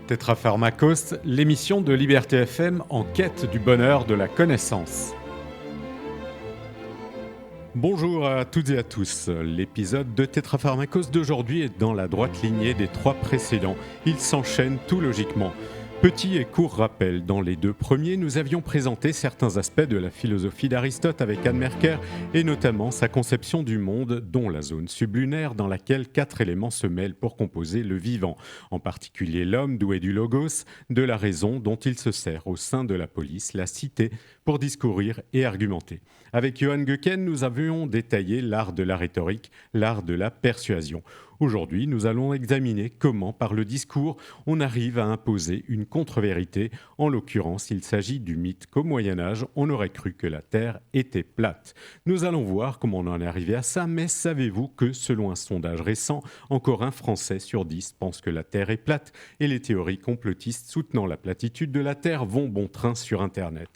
Tétrapharmakos, l'émission de Liberté FM en quête du bonheur de la connaissance. Bonjour à toutes et à tous. L'épisode de Tétrapharmakos d'aujourd'hui est dans la droite lignée des trois précédents. Il s'enchaîne tout logiquement. Petit et court rappel, dans les deux premiers, nous avions présenté certains aspects de la philosophie d'Aristote avec Anne Merker et notamment sa conception du monde, dont la zone sublunaire dans laquelle quatre éléments se mêlent pour composer le vivant, en particulier l'homme doué du logos, de la raison dont il se sert au sein de la police, la cité, pour discourir et argumenter. Avec Johann Goeken, nous avions détaillé l'art de la rhétorique, l'art de la persuasion. Aujourd'hui, nous allons examiner comment, par le discours, on arrive à imposer une contre-vérité. En l'occurrence, il s'agit du mythe qu'au Moyen-Âge, on aurait cru que la Terre était plate. Nous allons voir comment on en est arrivé à ça, mais savez-vous que, selon un sondage récent, encore un Français sur 10 pense que la Terre est plate et les théories complotistes soutenant la platitude de la Terre vont bon train sur Internet.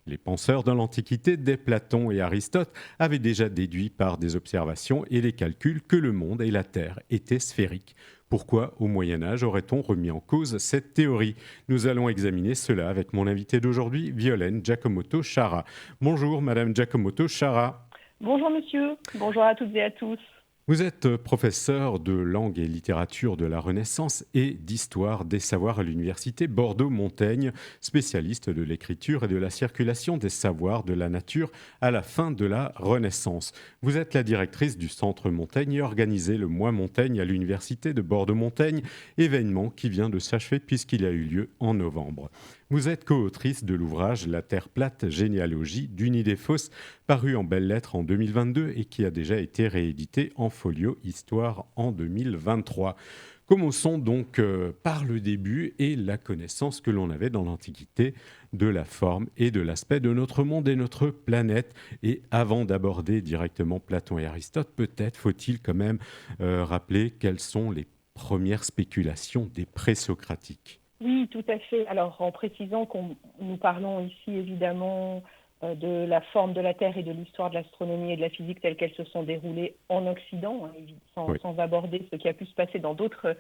Les penseurs de l'Antiquité, dès Platon et Aristote, avaient déjà déduit par des observations et des calculs que le monde et la Terre étaient sphériques. Pourquoi, au Moyen-Âge, aurait-on remis en cause cette théorie ? Nous allons examiner cela avec mon invité d'aujourd'hui, Violaine Giacomotto-Chara. Bonjour, Madame Giacomotto-Chara. Bonjour, monsieur. Bonjour à toutes et à tous. Vous êtes professeur de langue et littérature de la Renaissance et d'histoire des savoirs à l'université Bordeaux-Montaigne, spécialiste de l'écriture et de la circulation des savoirs de la nature à la fin de la Renaissance. Vous êtes la directrice du Centre Montaigne et organisez le Mois Montaigne à l'université de Bordeaux-Montaigne, événement qui vient de s'achever puisqu'il a eu lieu en novembre. Vous êtes co-autrice de l'ouvrage La Terre plate, généalogie d'une idée fausse, paru en belles lettres en 2022 et qui a déjà été réédité en folio Histoire en 2023. Commençons donc par le début et la connaissance que l'on avait dans l'Antiquité de la forme et de l'aspect de notre monde et notre planète. Et avant d'aborder directement Platon et Aristote, peut-être faut-il quand même rappeler quelles sont les premières spéculations des présocratiques. Oui, tout à fait. Alors, en précisant nous parlons ici évidemment de la forme de la Terre et de l'histoire de l'astronomie et de la physique telles qu'elles se sont déroulées en Occident, sans aborder ce qui a pu se passer dans d'autres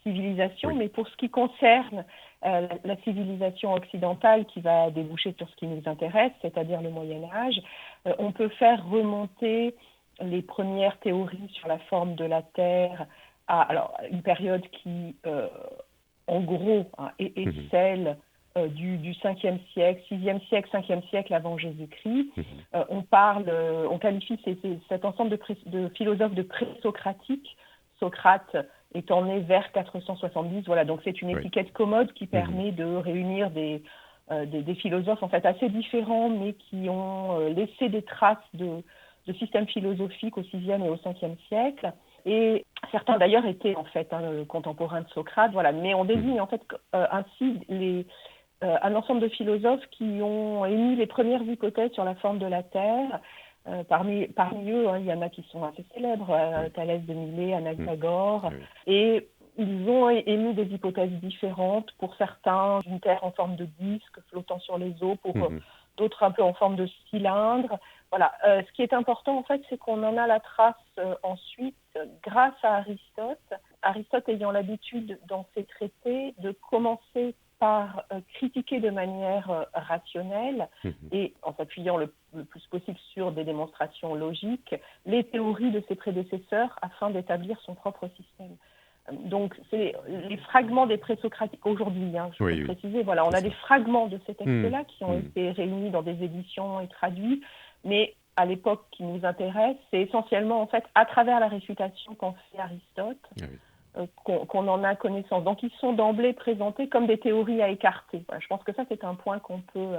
civilisations. Oui. Mais pour ce qui concerne la civilisation occidentale qui va déboucher sur ce qui nous intéresse, c'est-à-dire le Moyen-Âge, on peut faire remonter les premières théories sur la forme de la Terre à une période qui... en gros, est celle du 5e siècle, 6e siècle, 5e siècle avant Jésus-Christ. On qualifie cet ensemble de philosophes de présocratiques, Socrate étant né vers 470. Voilà, donc c'est une étiquette commode qui permet de réunir des philosophes en fait assez différents, mais qui ont laissé des traces de systèmes philosophiques au 6e et au 5e siècle. Et certains d'ailleurs étaient en fait contemporains de Socrate, voilà. Mais on désigne en fait ainsi un ensemble de philosophes qui ont émis les premières hypothèses sur la forme de la Terre. Parmi eux, il y en a qui sont assez célèbres, Thalès de Milet, Anaxagore, et ils ont émis des hypothèses différentes. Pour certains, une Terre en forme de disque flottant sur les eaux, pour d'autres un peu en forme de cylindre. Voilà. Ce qui est important, en fait, c'est qu'on en a la trace ensuite grâce à Aristote. Aristote ayant l'habitude, dans ses traités, de commencer par critiquer de manière rationnelle et en s'appuyant le plus possible sur des démonstrations logiques, les théories de ses prédécesseurs afin d'établir son propre système. Donc, c'est les fragments des présocratiques aujourd'hui, je peux préciser. Voilà, on a des fragments de ces textes-là qui ont été réunis dans des éditions et traduits, mais à l'époque qui nous intéresse, c'est essentiellement en fait à travers la réfutation qu'en fait Aristote qu'on en a connaissance. Donc, ils sont d'emblée présentés comme des théories à écarter. Voilà, je pense que ça, c'est un point qu'on peut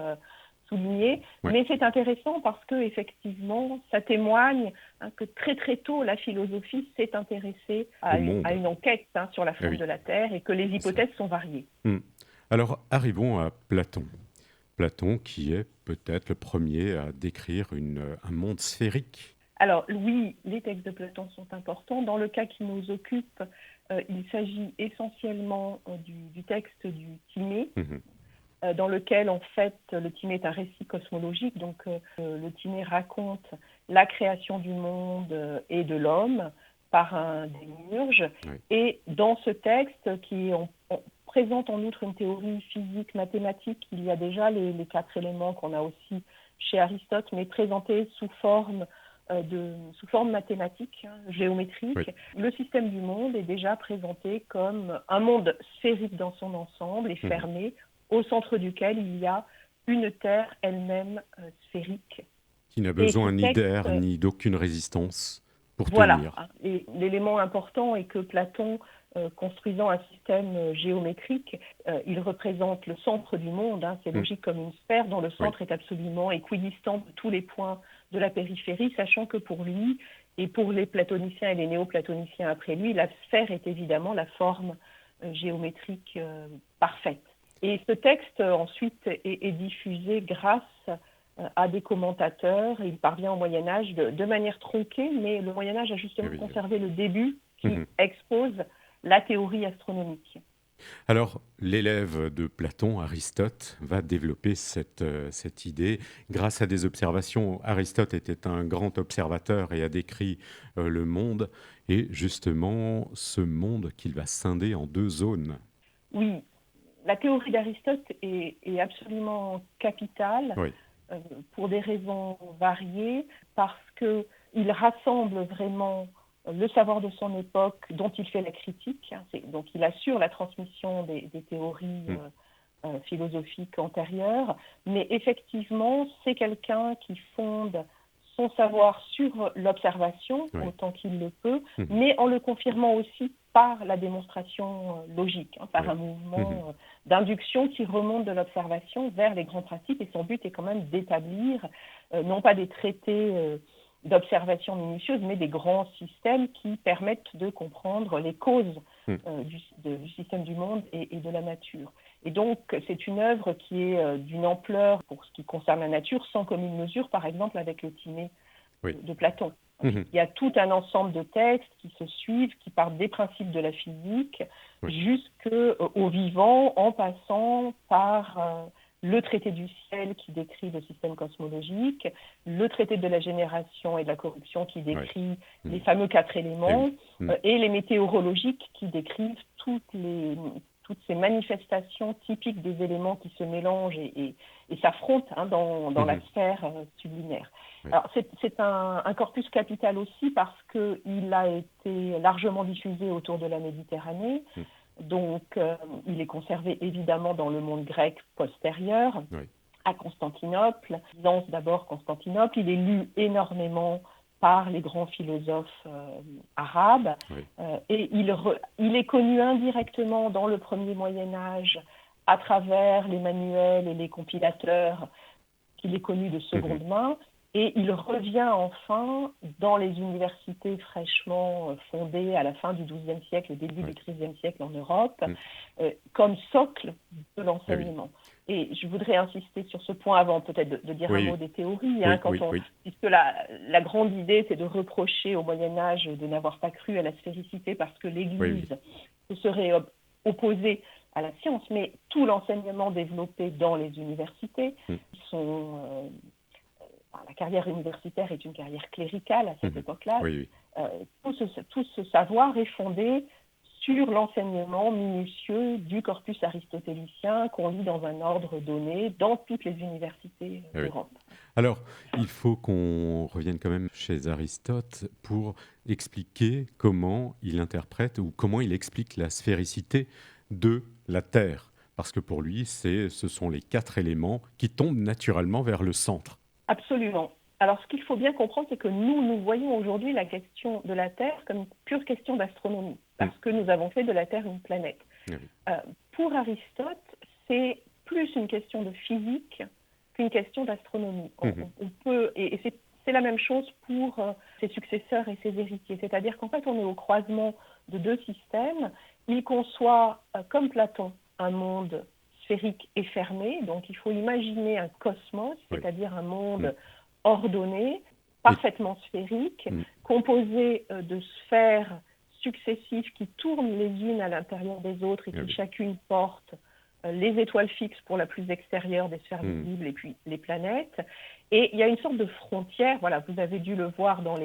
souligner, mais c'est intéressant parce que effectivement, ça témoigne que très très tôt, la philosophie s'est intéressée à une enquête sur la forme de la Terre et que les hypothèses sont variées. Alors, arrivons à Platon. Platon qui est peut-être le premier à décrire un monde sphérique. Alors oui, les textes de Platon sont importants. Dans le cas qui nous occupe, il s'agit essentiellement du texte du Timée, dans lequel, en fait, le Timée est un récit cosmologique. Donc, le Timée raconte la création du monde et de l'homme. par un démiurge. Oui. Et dans ce texte, on présente en outre une théorie physique mathématique, il y a déjà les 4 éléments qu'on a aussi chez Aristote, mais présentés sous forme mathématique, géométrique. Oui. Le système du monde est déjà présenté comme un monde sphérique dans son ensemble et fermé, au centre duquel il y a une Terre elle-même sphérique. Qui n'a Et besoin ce ni texte, d'air ni d'aucune résistance pour voilà. tenir. Et l'élément important est que Platon, construisant un système géométrique, il représente le centre du monde. C'est logique comme une sphère dont le centre est absolument équidistant de tous les points de la périphérie, sachant que pour lui et pour les platoniciens et les néo-platoniciens après lui, la sphère est évidemment la forme géométrique parfaite. Et ce texte ensuite est diffusé grâce à des commentateurs. Il parvient au Moyen-Âge de manière tronquée, mais le Moyen-Âge a justement conservé le début qui expose la théorie astronomique. Alors, l'élève de Platon, Aristote, va développer cette idée. Grâce à des observations, Aristote était un grand observateur et a décrit le monde, et justement ce monde qu'il va scinder en 2 zones. Oui, la théorie d'Aristote est absolument capitale. Oui. Pour des raisons variées, parce qu'il rassemble vraiment le savoir de son époque dont il fait la critique. Donc il assure la transmission des théories philosophiques antérieures, mais effectivement, c'est quelqu'un qui fonde son savoir sur l'observation, autant qu'il le peut, mais en le confirmant aussi par la démonstration logique, par un mouvement d'induction qui remonte de l'observation vers les grands principes. Et son but est quand même d'établir, non pas des traités d'observation minutieuse, mais des grands systèmes qui permettent de comprendre les causes du système du monde et de la nature. Et donc, c'est une œuvre qui est d'une ampleur, pour ce qui concerne la nature, sans commune mesure, par exemple, avec le Timée de Platon. Il y a tout un ensemble de textes qui se suivent, qui partent des principes de la physique jusqu'au vivant, en passant par le traité du ciel qui décrit le système cosmologique, le traité de la génération et de la corruption qui décrit les fameux 4 éléments, et les météorologiques qui décrivent toutes ces manifestations typiques des éléments qui se mélangent et s'affrontent dans la sphère sublimaire. Alors, c'est un corpus capital aussi parce qu'il a été largement diffusé autour de la Méditerranée. Donc, il est conservé évidemment dans le monde grec postérieur, à Constantinople, Byzance d'abord, Constantinople. Il est lu énormément par les grands philosophes arabes. Et il est connu indirectement dans le premier Moyen-Âge à travers les manuels et les compilateurs qu'il est connu de seconde main. Et il revient enfin dans les universités fraîchement fondées à la fin du XIIe siècle, au début du XIIIe siècle en Europe, comme socle de l'enseignement. Et je voudrais insister sur ce point avant peut-être de dire un mot des théories, puisque la grande idée, c'est de reprocher au Moyen-Âge de n'avoir pas cru à la sphéricité parce que l'Église se serait opposée à la science, mais tout l'enseignement développé dans les universités sont... la carrière universitaire est une carrière cléricale à cette époque-là. Tout ce savoir est fondé sur l'enseignement minutieux du corpus aristotélicien qu'on lit dans un ordre donné dans toutes les universités d'Europe. Alors, il faut qu'on revienne quand même chez Aristote pour expliquer comment il interprète ou comment il explique la sphéricité de la Terre. Parce que pour lui, ce sont les 4 éléments qui tombent naturellement vers le centre. Absolument. Alors, ce qu'il faut bien comprendre, c'est que nous voyons aujourd'hui la question de la Terre comme une pure question d'astronomie, parce que nous avons fait de la Terre une planète. Pour Aristote, c'est plus une question de physique qu'une question d'astronomie. On peut, et c'est la même chose pour ses successeurs et ses héritiers, c'est-à-dire qu'en fait, on est au croisement de 2 systèmes. Il conçoit, comme Platon, un monde sphérique et fermé, donc il faut imaginer un cosmos, c'est-à-dire un monde ordonné, parfaitement sphérique, composé de sphères successives qui tournent les unes à l'intérieur des autres et qui chacune portent les étoiles fixes pour la plus extérieure des sphères visibles et puis les planètes. Et il y a une sorte de frontière, voilà, vous avez dû le voir dans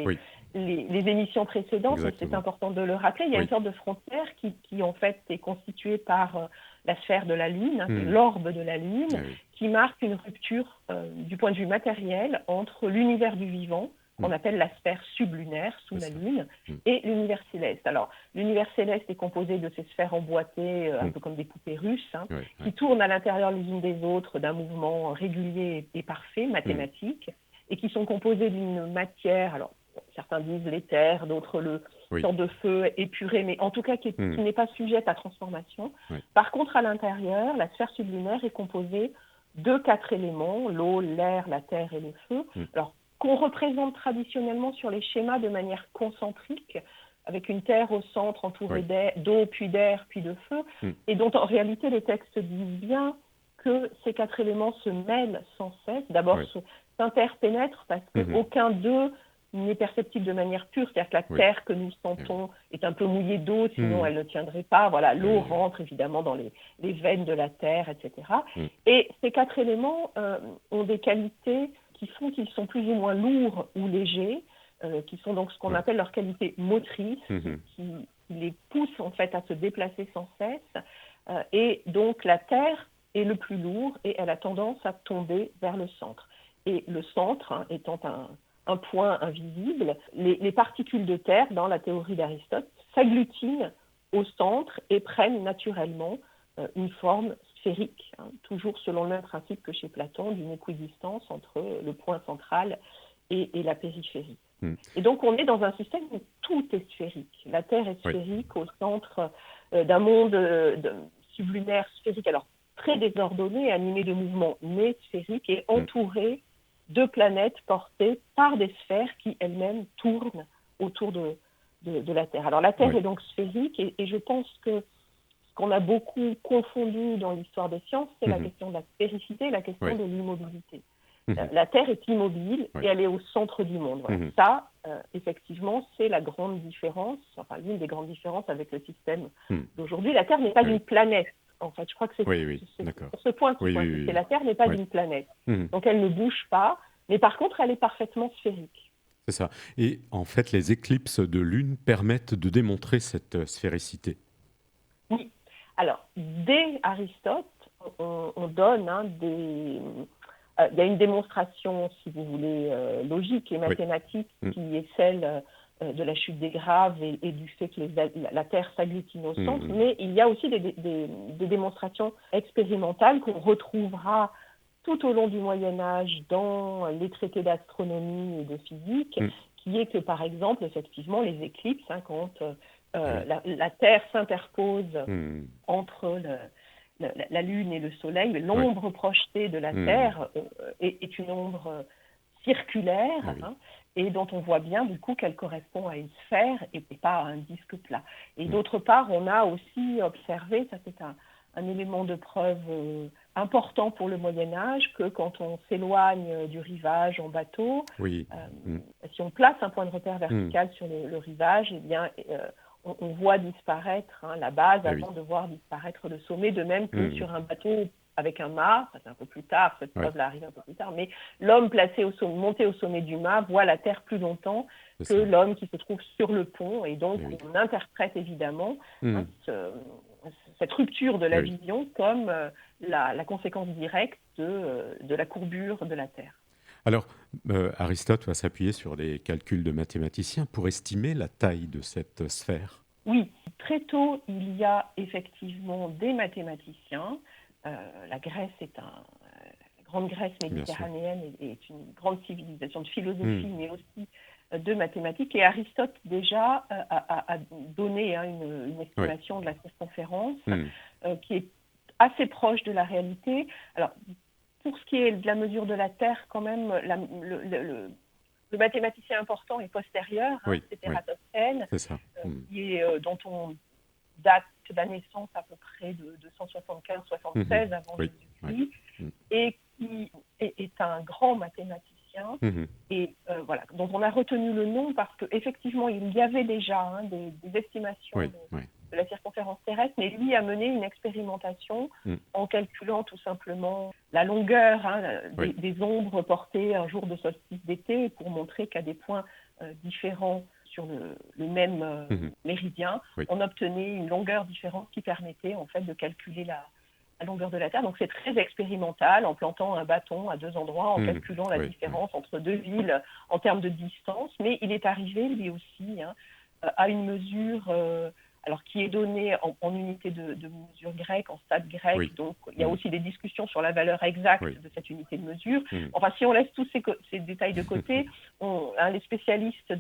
les émissions précédentes, c'est Exactement. important de le rappeler, il y a une Oui. sorte de frontière qui en fait est constituée par la sphère de la Lune, c'est Mhm. l'orbe de la Lune, Ah oui. qui marque une rupture du point de vue matériel entre l'univers du vivant, qu'on Mhm. appelle la sphère sublunaire sous C'est la ça. Lune, Mhm. et l'univers céleste. Alors, l'univers céleste est composé de ces sphères emboîtées, un Mhm. peu comme des poupées russes, Ouais, qui ouais. tournent à l'intérieur les unes des autres d'un mouvement régulier et parfait, Mhm. mathématique, et qui sont composées d'une matière, alors certains disent l'éther, d'autres le Oui. sorte de feu épuré, mais en tout cas qui Mhm. n'est pas sujette à transformation. Ouais. Par contre, à l'intérieur, la sphère sublunaire est composée de 4 éléments, l'eau, l'air, la terre et le feu. Mhm. Alors, qu'on représente traditionnellement sur les schémas de manière concentrique, avec une terre au centre entourée Oui. d'eau, puis d'air, puis de feu, Mhm. et dont en réalité les textes disent bien que ces 4 éléments se mêlent sans cesse, d'abord Oui. s'interpénètrent parce Mhm. qu'aucun d'eux n'est perceptible de manière pure, c'est-à-dire que la Oui. terre que nous Ah oui. sentons est un peu mouillée d'eau, sinon Mhm. elle ne tiendrait pas. Voilà, Ah l'eau oui, oui. rentre évidemment dans les veines de la terre, etc. Mhm. Et ces 4 éléments ont des qualités qui font qu'ils sont plus ou moins lourds ou légers, qui sont donc ce qu'on Ouais. appelle leurs qualités motrices, Mhm. qui les poussent en fait à se déplacer sans cesse. Et donc la terre est le plus lourd et elle a tendance à tomber vers le centre. Et le centre, étant un point invisible, les particules de terre, dans la théorie d'Aristote, s'agglutinent au centre et prennent naturellement une forme sphérique, toujours selon le même principe que chez Platon, d'une équidistance entre le point central et la périphérie. Mhm. Et donc on est dans un système où tout est sphérique. La Terre est Oui. sphérique au centre d'un monde sublunaire sphérique, alors très désordonné, animé de mouvements, mais sphérique et Mhm. entouré de planètes portées par des sphères qui elles-mêmes tournent autour de la Terre. Alors la Terre Oui. est donc sphérique et je pense que ce qu'on a beaucoup confondu dans l'histoire des sciences, c'est la Mhm. question de la spéricité et la question Oui. de l'immobilité. Mhm. La Terre est immobile Oui. et elle est au centre du monde. Voilà. Mhm. Ça, effectivement, c'est la grande différence, enfin l'une des grandes différences avec le système Mhm. d'aujourd'hui. La Terre n'est pas Ah oui. une planète. En fait, je crois que c'est Oui, oui. sur D'accord. ce point qu'il Oui, faut oui, insister. oui. La Terre n'est pas Oui. une planète. Mhm. Donc elle ne bouge pas, mais par contre, elle est parfaitement sphérique. C'est ça. Et en fait, les éclipses de lune permettent de démontrer cette sphéricité. Oui. Alors, dès Aristote, on donne il y a une démonstration, si vous voulez, logique et Oui. mathématique Mhm. qui est celle de la chute des graves et du fait que la Terre s'agglutine au centre, Mhm. mais il y a aussi des démonstrations expérimentales qu'on retrouvera tout au long du Moyen Âge dans les traités d'astronomie et de physique, Mhm. qui est que, par exemple, effectivement, les éclipses, quand Ah oui. la Terre s'interpose Mhm. entre la Lune et le Soleil, Oui. l'ombre projetée de la Mhm. Terre est une ombre circulaire, Ah oui. et dont on voit bien du coup qu'elle correspond à une sphère et pas à un disque plat. Et Mhm. d'autre part, on a aussi observé, ça c'est un élément de preuve important pour le Moyen Âge, que quand on s'éloigne du rivage en bateau, Oui. Mhm. si on place un point de repère Mhm. vertical sur le rivage, eh bien, on voit disparaître la base Ah oui. avant de voir disparaître le sommet, de même que Mhm. sur un bateau avec un mât, c'est un peu plus tard, cette Ouais. preuve-là arrive un peu plus tard, mais l'homme monté au sommet du mât voit la Terre plus longtemps C'est que ça. l'homme qui se trouve sur le pont, et donc Eh oui. on interprète évidemment Mhm. cette rupture de Eh la oui. vision comme la conséquence directe de la courbure de la Terre. Alors, Aristote va s'appuyer sur les calculs de mathématiciens pour estimer la taille de cette sphère. Oui, très tôt, il y a effectivement des mathématiciens. La Grèce la grande Grèce Bien sûr. méditerranéenne est une grande civilisation de philosophie, Mhm. mais aussi de mathématiques. Et Aristote déjà a donné une Oui. estimation de la circonférence Mhm. qui est assez proche de la réalité. Alors, pour ce qui est de la mesure de la Terre, quand même, le mathématicien important est postérieur, Oui. c'est Oui. Ératosthène, C'est ça. Mhm. dont on date la naissance à peu près de Mhm. 275-76 avant Oui. Oui. Jésus-Christ, Mhm. et qui est un grand mathématicien, Mhm. et voilà, dont on a retenu le nom parce qu'effectivement, il y avait déjà des estimations Oui. Oui. de la circonférence terrestre, mais lui a mené une expérimentation Mhm. en calculant tout simplement la longueur Oui. des ombres portées un jour de solstice d'été pour montrer qu'à des points différents sur le même méridien, Oui. on obtenait une longueur différente qui permettait en fait de calculer la longueur de la Terre. Donc c'est très expérimental, en plantant un bâton à deux endroits, en calculant la différence entre deux villes en termes de distance. Mais il est arrivé, lui aussi, à une mesure alors qui est donnée en unité de mesure grecque, en stade grec. Oui. Donc il y a aussi des discussions sur la valeur exacte de cette unité de mesure. Enfin, si on laisse tous ces détails de côté, les spécialistes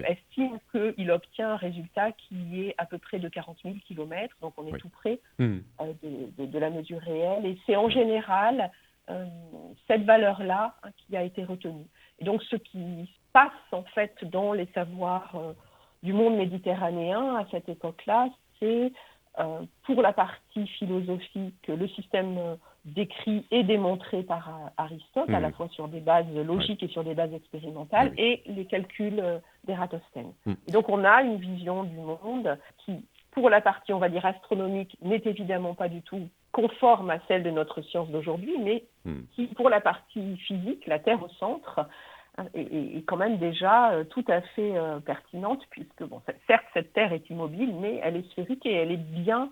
estiment qu'il obtient un résultat qui est à peu près de 40 000 km, donc on est tout près de la mesure réelle. Et c'est en général cette valeur-là qui a été retenue. Et donc ce qui se passe en fait dans les savoirs du monde méditerranéen à cette époque-là, c'est pour la partie philosophique, le système décrit et démontré par Aristote, à la fois sur des bases logiques et sur des bases expérimentales, et les calculs d'Ératosthène. Et donc on a une vision du monde qui, pour la partie, on va dire, astronomique, n'est évidemment pas du tout conforme à celle de notre science d'aujourd'hui, mais qui, pour la partie physique, la Terre au centre, est quand même déjà tout à fait pertinente, puisque, bon, certes, cette Terre est immobile, mais elle est sphérique et elle est bien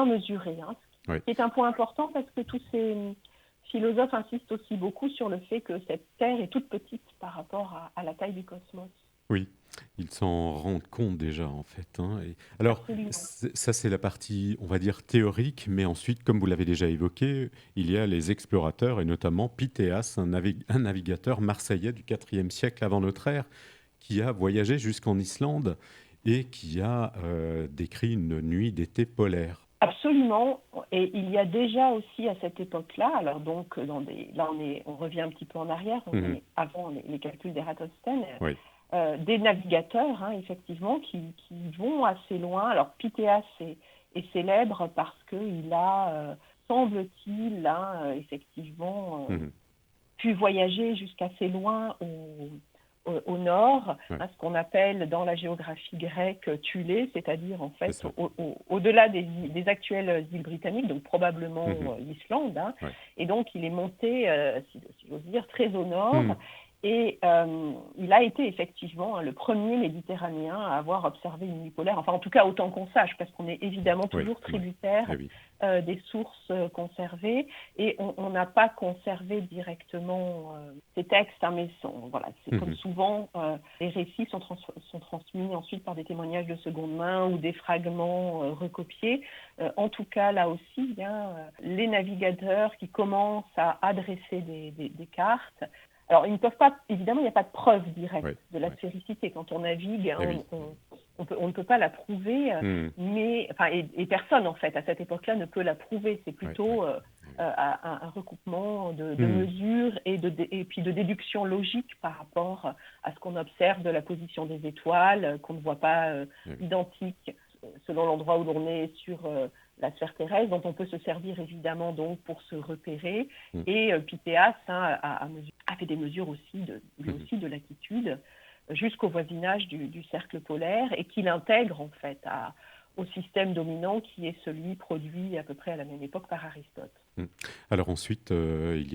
mesurée. Ce qui est un point important parce que tous ces philosophes insistent aussi beaucoup sur le fait que cette Terre est toute petite par rapport à la taille du cosmos. Oui, ils s'en rendent compte déjà en fait. Et alors, ça c'est la partie, on va dire, théorique, mais ensuite, comme vous l'avez déjà évoqué, il y a les explorateurs, et notamment Pythéas, un navigateur marseillais du IVe siècle avant notre ère, qui a voyagé jusqu'en Islande et qui a décrit une nuit d'été polaire. Absolument, et il y a déjà aussi à cette époque-là, alors donc là on revient un petit peu en arrière, on est avant les calculs d'Ératosthène, des navigateurs effectivement qui vont assez loin. Alors Pythéas est célèbre parce qu'il a, semble-t-il, effectivement pu voyager jusqu'assez loin au nord, ce qu'on appelle dans la géographie grecque Thulé, c'est-à-dire en fait au-delà des actuelles îles britanniques, donc probablement l'Islande. Et donc il est monté, si j'ose dire, très au nord. Et il a été effectivement le premier Méditerranéen à avoir observé une nuit polaire, enfin en tout cas autant qu'on sache, parce qu'on est évidemment toujours tributaire des sources conservées, et on n'a pas conservé directement ces textes, mais c'est comme souvent, les récits sont transmis ensuite par des témoignages de seconde main ou des fragments recopiés. En tout cas, là aussi, les navigateurs qui commencent à adresser des cartes. Alors, ils ne peuvent pas, évidemment, il n'y a pas de preuve directe de la sphéricité. Quand on navigue, on ne peut pas la prouver, mais, et personne, en fait, à cette époque-là, ne peut la prouver. C'est plutôt un recoupement de mesures et puis de déductions logiques par rapport à ce qu'on observe de la position des étoiles, qu'on ne voit pas identiques selon l'endroit où l'on est sur la sphère terrestre, dont on peut se servir évidemment donc pour se repérer. Et Pythéas a fait des mesures aussi de latitude jusqu'au voisinage du cercle polaire, et qu'il intègre en fait au système dominant qui est celui produit à peu près à la même époque par Aristote. Alors ensuite, il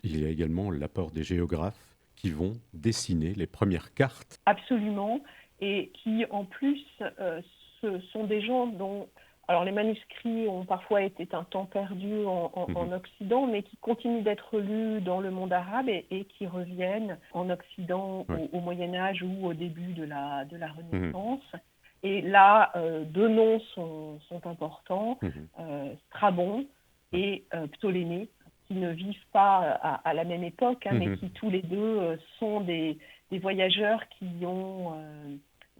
y a également l'apport des géographes qui vont dessiner les premières cartes. Absolument, et qui en plus ce sont des gens dont... Alors les manuscrits ont parfois été un temps perdu en Occident, mais qui continuent d'être lus dans le monde arabe et qui reviennent en Occident au Moyen-Âge ou au début de la Renaissance. Et là, deux noms sont importants, Strabon et Ptolémée, qui ne vivent pas à la même époque, mais qui tous les deux sont des voyageurs qui ont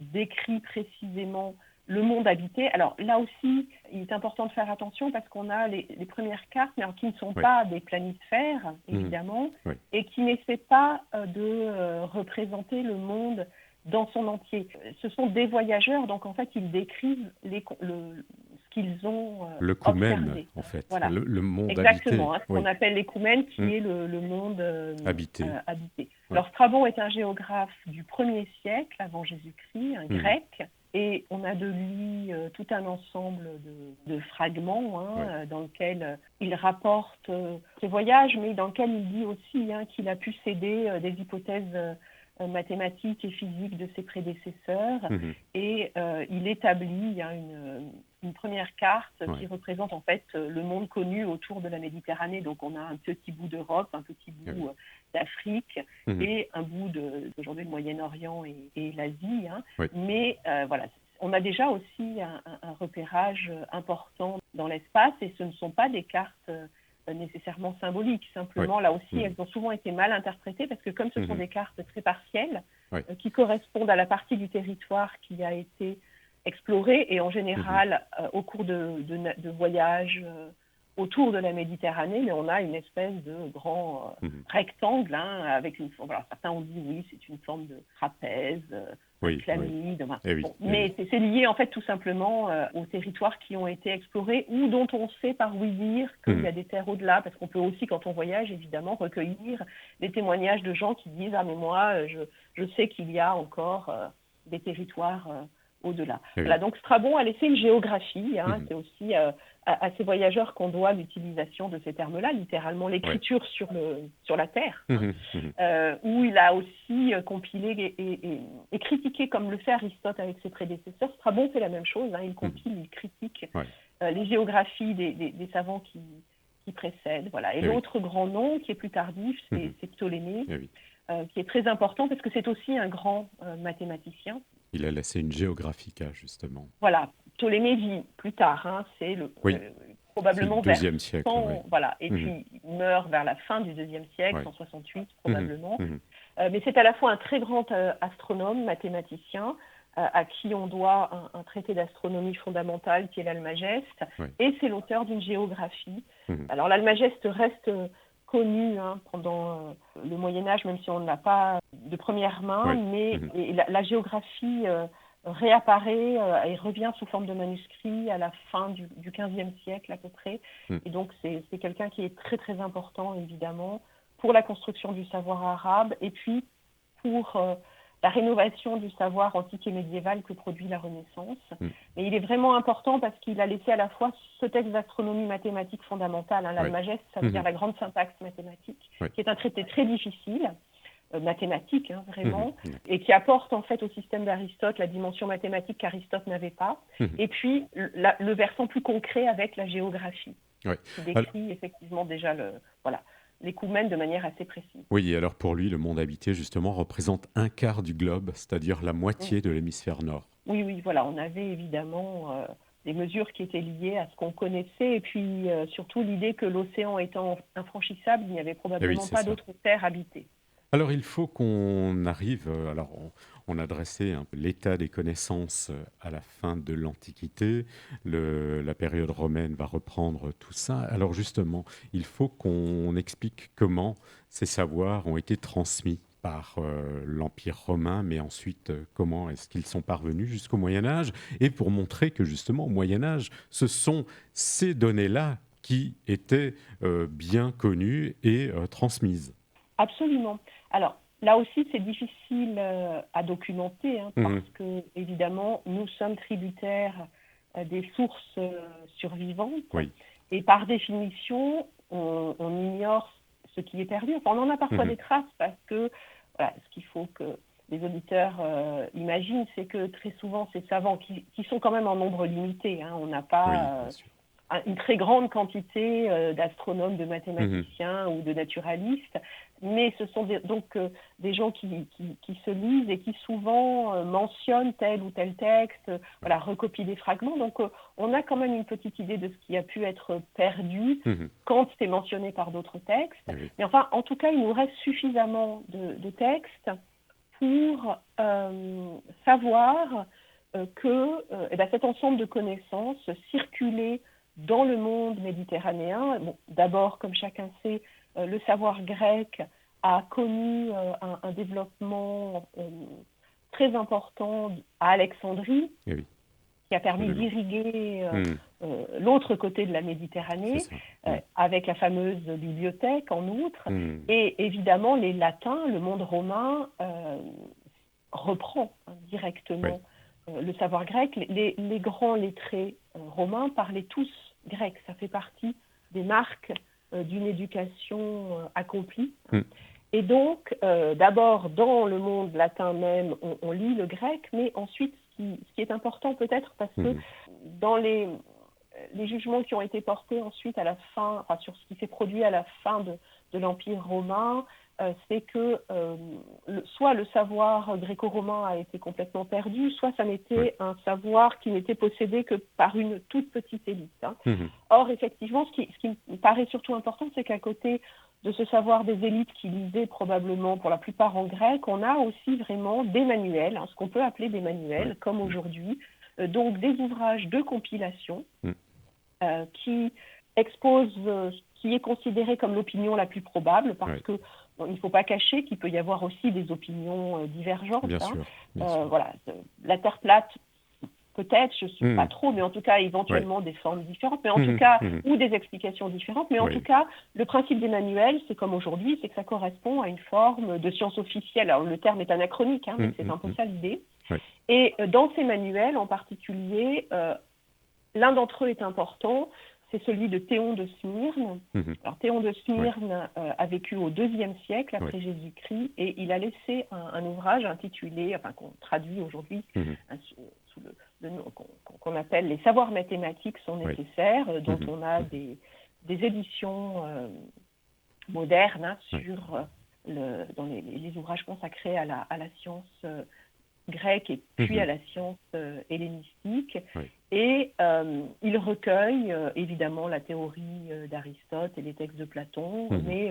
décrit précisément le monde habité. Alors là aussi, il est important de faire attention parce qu'on a les premières cartes, mais qui ne sont pas des planisphères, évidemment, et qui n'essaient pas de représenter le monde dans son entier. Ce sont des voyageurs, donc en fait, ils décrivent ce qu'ils ont observé. En fait, voilà. le monde Exactement, habité. Ce qu'on appelle l'écoumène, qui est le monde habité. Alors Strabon est un géographe du 1er siècle avant Jésus-Christ, un grec. Et on a de lui tout un ensemble de fragments dans lequel il rapporte ses voyages, mais dans lequel il dit aussi qu'il a pu céder des hypothèses mathématiques et physiques de ses prédécesseurs. Et il établit une première carte qui représente en fait le monde connu autour de la Méditerranée. Donc on a un petit bout d'Europe, un petit bout d'Afrique et un bout d'aujourd'hui le Moyen-Orient et l'Asie. Mais voilà, on a déjà aussi un repérage important dans l'espace et ce ne sont pas des cartes nécessairement symboliques. Simplement, là aussi, elles ont souvent été mal interprétées parce que comme ce sont des cartes très partielles qui correspondent à la partie du territoire qui a été explorée et en général au cours de voyages autour de la Méditerranée, mais on a une espèce de grand rectangle avec une forme. Alors, certains ont dit oui, c'est une forme de trapèze, pyramide. Mais c'est lié en fait tout simplement aux territoires qui ont été explorés ou dont on sait par oui dire qu'il y a des terres au-delà, parce qu'on peut aussi, quand on voyage, évidemment, recueillir des témoignages de gens qui disent ah mais moi je sais qu'il y a encore des territoires au-delà. Voilà, donc Strabon a laissé une géographie. C'est aussi à ces voyageurs qu'on doit l'utilisation de ces termes-là, littéralement l'écriture sur la terre, où il a aussi compilé et critiqué, comme le fait Aristote avec ses prédécesseurs. Strabon fait la même chose, il compile, il critique les géographies des savants qui précèdent. Voilà. Et l'autre grand nom, qui est plus tardif, c'est Ptolémée, qui est très important parce que c'est aussi un grand mathématicien. Il a laissé une géographica, justement. Voilà, Ptolémée vit plus tard, c'est probablement vers le 2e siècle. 100, voilà, et puis il meurt vers la fin du 2e siècle, 168 probablement. Mais c'est à la fois un très grand astronome, mathématicien, à qui on doit un traité d'astronomie fondamentale qui est l'Almageste, et c'est l'auteur d'une géographie. Alors l'Almageste reste connu pendant le Moyen-Âge, même si on ne l'a pas de première main, mais la géographie réapparaît et revient sous forme de manuscrit à la fin du XVe siècle à peu près. Et donc c'est quelqu'un qui est très très important évidemment pour la construction du savoir arabe et puis pour la rénovation du savoir antique et médiéval que produit la Renaissance. Mais il est vraiment important parce qu'il a laissé à la fois ce texte d'astronomie mathématique fondamentale, l'Almageste, ça veut dire la grande syntaxe mathématique, qui est un traité très difficile, mathématique vraiment, et qui apporte en fait au système d'Aristote la dimension mathématique qu'Aristote n'avait pas, et puis le versant plus concret avec la géographie, qui décrit effectivement déjà l'écoumène de manière assez précise. Oui, et alors pour lui, le monde habité, justement, représente un quart du globe, c'est-à-dire la moitié de l'hémisphère nord. Oui, voilà, on avait évidemment des mesures qui étaient liées à ce qu'on connaissait, et puis surtout l'idée que l'océan étant infranchissable, il n'y avait probablement pas d'autres terres habitées. Alors il faut qu'on arrive, on a dressé un peu l'état des connaissances à la fin de l'Antiquité, la période romaine va reprendre tout ça. Alors justement, il faut qu'on explique comment ces savoirs ont été transmis par l'Empire romain, mais ensuite comment est-ce qu'ils sont parvenus jusqu'au Moyen-Âge, et pour montrer que justement au Moyen-Âge, ce sont ces données-là qui étaient bien connues et transmises. Absolument. Alors, là aussi, c'est difficile à documenter parce que, évidemment, nous sommes tributaires des sources survivantes. Et par définition, on ignore ce qui est perdu. Enfin, on en a parfois des traces parce que ce qu'il faut que les auditeurs imaginent, c'est que très souvent, ces savants qui sont quand même en nombre limité, on n'a pas une très grande quantité d'astronomes, de mathématiciens ou de naturalistes, mais ce sont donc des gens qui se lisent et qui souvent mentionnent tel ou tel texte, recopient des fragments. Donc on a quand même une petite idée de ce qui a pu être perdu quand c'est mentionné par d'autres textes. Mais enfin, en tout cas, il nous reste suffisamment de textes pour savoir que cet ensemble de connaissances circulait dans le monde méditerranéen. D'abord, comme chacun sait, le savoir grec a connu un développement très important à Alexandrie, qui a permis d'irriguer l'autre côté de la Méditerranée, avec la fameuse bibliothèque en outre. Et évidemment, les latins, le monde romain, reprend directement le savoir grec. Les grands lettrés romains parlaient tous grec. Ça fait partie des marques d'une éducation accomplie. Et donc, d'abord, dans le monde latin même, on lit le grec, mais ensuite, ce qui est important peut-être, parce que dans les jugements qui ont été portés ensuite à la fin, enfin, sur ce qui s'est produit à la fin de l'Empire romain, c'est que soit le savoir gréco-romain a été complètement perdu, soit ça n'était un savoir qui n'était possédé que par une toute petite élite. Hein. Or, effectivement, ce qui me paraît surtout important, c'est qu'à côté de ce savoir des élites qui lisaient probablement pour la plupart en grec, on a aussi vraiment des manuels, hein, ce qu'on peut appeler des manuels, comme aujourd'hui, donc des ouvrages de compilation qui exposent ce qui est considéré comme l'opinion la plus probable, parce que il ne faut pas cacher qu'il peut y avoir aussi des opinions divergentes. Bien sûr. Voilà, la Terre plate, peut-être, je ne suis pas trop, mais en tout cas, éventuellement des formes différentes, mais en tout cas, ou des explications différentes, mais en tout cas, le principe des manuels, c'est comme aujourd'hui, c'est que ça correspond à une forme de science officielle. Alors, le terme est anachronique, hein, mais c'est un peu ça l'idée. Et dans ces manuels, en particulier, l'un d'entre eux est important, c'est celui de Théon de Smyrne. Alors, Théon de Smyrne a vécu au IIe siècle après Jésus-Christ, et il a laissé un ouvrage intitulé, enfin qu'on traduit aujourd'hui sous le nom qu'on appelle Les savoirs mathématiques sont nécessaires, dont on a des éditions modernes hein, dans les ouvrages consacrés à la science grecque et puis à la science hellénistique. Et il recueille évidemment la théorie d'Aristote et les textes de Platon, mais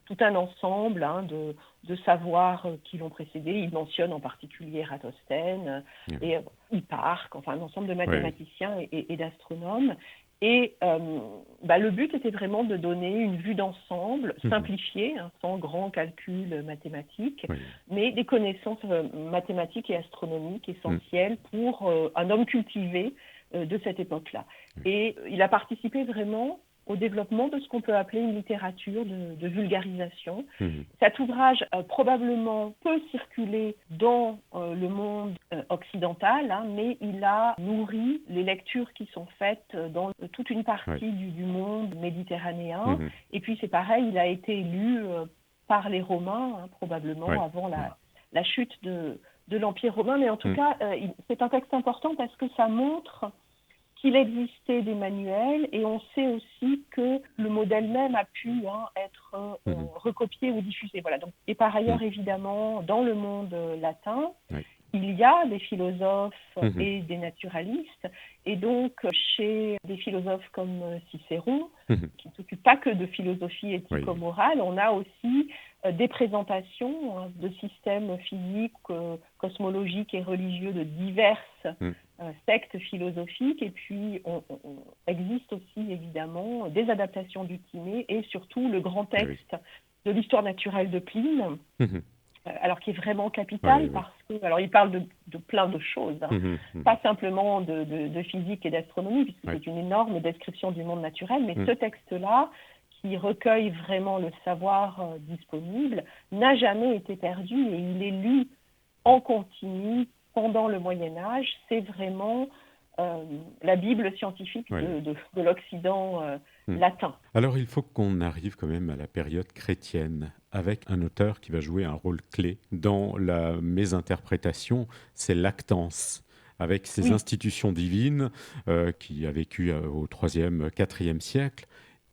tout un ensemble hein, de savoirs qui l'ont précédé. Il mentionne en particulier Ératosthène et Hipparque, enfin un ensemble de mathématiciens et d'astronomes. Et le but était vraiment de donner une vue d'ensemble, simplifiée, hein, sans grand calcul mathématique, mais des connaissances mathématiques et astronomiques essentielles pour un homme cultivé de cette époque-là. Et il a participé vraiment au développement de ce qu'on peut appeler une littérature de vulgarisation. Cet ouvrage probablement peut circuler dans le monde occidental, hein, mais il a nourri les lectures qui sont faites dans toute une partie du monde méditerranéen. Et puis c'est pareil, il a été lu par les Romains, hein, probablement avant la chute de l'Empire romain. Mais en tout cas, c'est un texte important parce que ça montre qu'il existait des manuels, et on sait aussi que le modèle même a pu être recopié ou diffusé. Voilà. Donc, et par ailleurs, évidemment, dans le monde latin, il y a des philosophes et des naturalistes, et donc chez des philosophes comme Cicéron, qui ne s'occupent pas que de philosophie éthico-morale, on a aussi des présentations de systèmes physiques, cosmologiques et religieux de diverses sectes philosophiques, et puis on existe aussi évidemment des adaptations du Timée et surtout le grand texte de l'histoire naturelle de Pline, alors qui est vraiment capital parce que, alors il parle de plein de choses, hein, pas simplement de physique et d'astronomie, puisque c'est une énorme description du monde naturel, mais ce texte-là, qui recueille vraiment le savoir disponible, n'a jamais été perdu, et il est lu en continu pendant le Moyen-Âge. C'est vraiment la Bible scientifique de l'Occident latin. Alors il faut qu'on arrive quand même à la période chrétienne, avec un auteur qui va jouer un rôle clé dans la mésinterprétation, c'est Lactance, avec ses institutions divines, qui a vécu au IIIe, IVe siècle.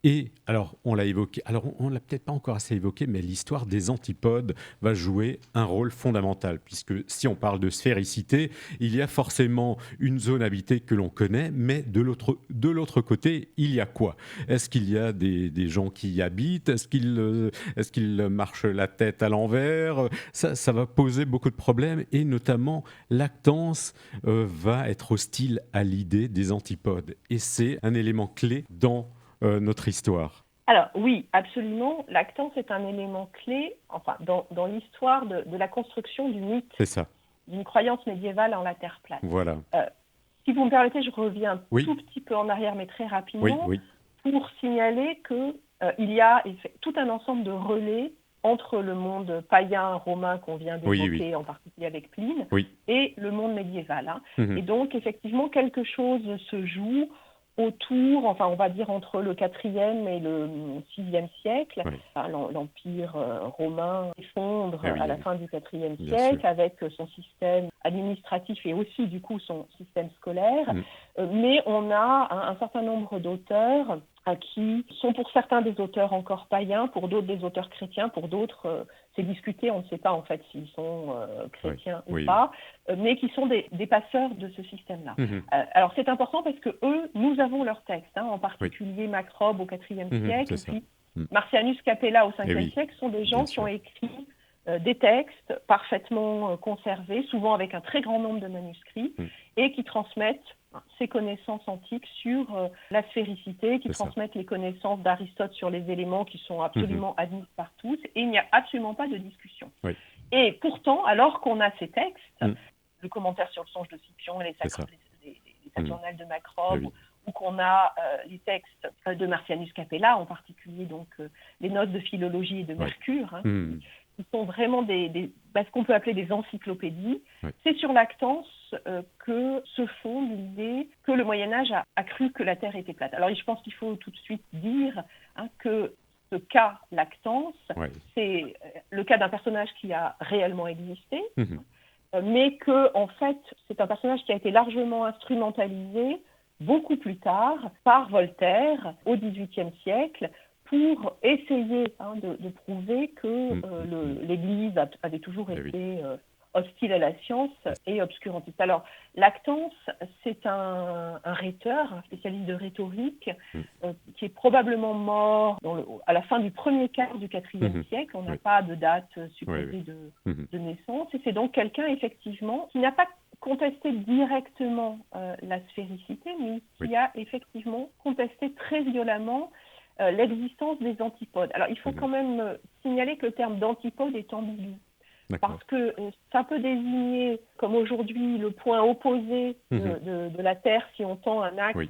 Et alors, on l'a évoqué, alors on l'a peut-être pas encore assez évoqué, mais l'histoire des antipodes va jouer un rôle fondamental, puisque si on parle de sphéricité, il y a forcément une zone habitée que l'on connaît, mais de l'autre côté, il y a quoi ? Est-ce qu'il y a des gens qui y habitent ? Est-ce qu'ils marchent la tête à l'envers ? Ça va poser beaucoup de problèmes, et notamment Lactance va être hostile à l'idée des antipodes, et c'est un élément clé dans notre histoire. Alors oui, absolument. Lactance est un élément clé, enfin, dans l'histoire de la construction du mythe, d'une croyance médiévale en la Terre plate. Voilà. Si vous me permettez, je reviens un tout petit peu en arrière, mais très rapidement, pour signaler qu'il y a tout un ensemble de relais entre le monde païen romain qu'on vient d'évoquer, en particulier avec Pline, et le monde médiéval. Hein. Et donc, effectivement, quelque chose se joue on va dire entre le 4e et le 6e siècle. Oui. L'Empire romain s'effondre Eh oui, à la eh oui. fin du 4e Bien siècle sûr. avec son système administratif et aussi du coup son système scolaire. Mais on a un certain nombre d'auteurs qui sont pour certains des auteurs encore païens, pour d'autres des auteurs chrétiens, pour d'autres c'est discuté, on ne sait pas en fait s'ils sont chrétiens ou Oui, pas, mais qui sont des passeurs de ce système-là. Mhm. Alors c'est important parce que eux, nous avons leurs textes, en Oui. particulier Macrobe au 4e siècle, C'est et ça. puis Mhm. Marcianus Capella au Eh 5e oui, siècle, sont des bien gens qui ont sûr. écrit des textes parfaitement conservés, souvent avec un très grand nombre de manuscrits, et qui transmettent ces connaissances antiques sur la sphéricité, qui C'est ça. transmettent les connaissances d'Aristote sur les éléments qui sont absolument admis par tous, et il n'y a absolument pas de discussion. Oui. Et pourtant, alors qu'on a ces textes, Mm. le commentaire sur le songe de Scipion et C'est ça. les Saturnales de Eh Macrobe, oui. ou qu'on a les textes de Marcianus Capella, en particulier donc les notes de philologie et de Mercure, qui sont vraiment ce qu'on peut appeler des encyclopédies. Oui. C'est sur Lactance que se fonde l'idée que le Moyen-Âge a cru que la Terre était plate. Alors je pense qu'il faut tout de suite dire que ce cas Lactance, c'est le cas d'un personnage qui a réellement existé, mais que en fait c'est un personnage qui a été largement instrumentalisé beaucoup plus tard par Voltaire au XVIIIe siècle pour essayer de prouver que l'Église avait toujours été hostile à la science et obscurantiste. Alors, Lactance, c'est un rhéteur, un spécialiste de rhétorique, qui est probablement mort à la fin du premier quart du IVe siècle. On n'a pas de date supposée de naissance. Et c'est donc quelqu'un, effectivement, qui n'a pas contesté directement la sphéricité, mais qui a effectivement contesté très violemment l'existence des antipodes. Alors, il faut quand même signaler que le terme d'antipode est ambigu. Parce que ça peut désigner, comme aujourd'hui, le point opposé de la Terre si on tend un axe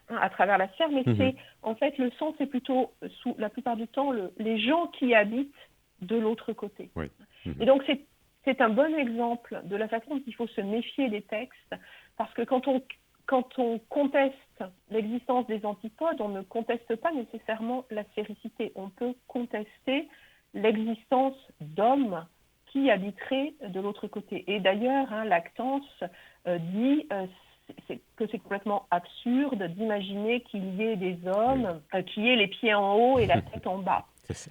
à travers la sphère, mais c'est, en fait, le sens, c'est plutôt, la plupart du temps, les gens qui habitent de l'autre côté. Et donc, c'est un bon exemple de la façon dont il faut se méfier des textes, parce que quand on conteste l'existence des antipodes, on ne conteste pas nécessairement la sphéricité. On peut contester l'existence d'hommes qui habiteraient de l'autre côté. Et d'ailleurs, Lactance dit que c'est complètement absurde d'imaginer qu'il y ait des hommes qui aient les pieds en haut et la tête en bas.